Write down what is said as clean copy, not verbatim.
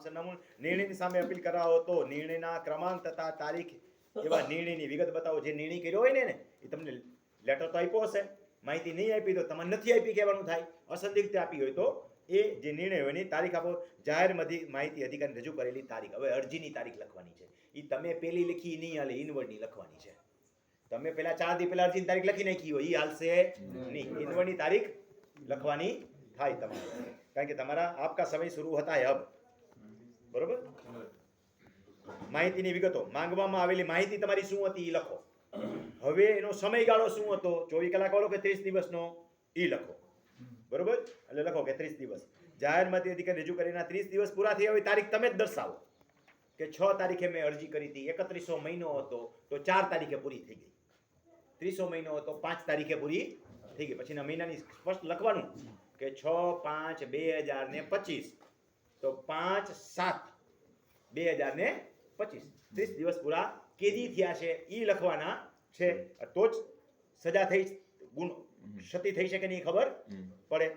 સરનામું, નિર્ણયની સામે અપીલ કરાવો તો નિર્ણયના ક્રમાંક તથા તારીખ એવા નિર્ણયની વિગત બતાવો. જે નિર્ણય કર્યો હોય ને એ તમને લેટર તો આપ્યો હશે, માહિતી નહીં આપી તો તમારે નથી આપી કહેવાનું થાય. અસંદિગ્ધ આપી હોય તો એ જે નિર્ણય હોય એની તારીખ આપો. જાહેર માહિતી અધિકારીને રજૂ કરેલી તારીખ. હવે અરજીની તારીખ લખવાની છે. એ તમે પેલી લખી નહીં હાલે, ઇનવર્ડની લખવાની છે. તમે પેલા 4 દી પહેલા અરજીની તારીખ લખી નાખી હોય એ હાલશે નહીં. ઇનવર્ડની તારીખ લખવાની થાય તમારે, કારણ કે તમારા આપકા સમય શરૂ હતા હે અબ. બરોબર. માહિતીની વિગતો, માંગવામાં આવેલી માહિતી તમારી શું હતી એ લખો. હવે એનો સમયગાળો શું હતો, 24 કલાક વાળો કે 30 દિવસનો એ લખો. બરોબર. એટલે લખો કે 30 દિવસ. જાહેર માહિતી અધિકારી રજૂ કરીને 30 દિવસ પૂરા થયા હોય તારીખ તમે જ દર્શાવો કે 6 તારીખે મેં અરજી કરી હતી, 31મો મહિનો હતો તો 4 તારીખે પૂરી થઈ ગઈ, 30મો મહિનો હતો 5 તારીખે પૂરી થઈ ગઈ. પછીના મહિનાની સ્પષ્ટ લખવાનું કે 6/5/2025 તો 5/7/2025 30 દિવસ પૂરા કેદી થયા છે એ લખવાના છે. તો જ સજા થઈ, ક્ષતિ થઈ શકે નહીં ખબર પડે.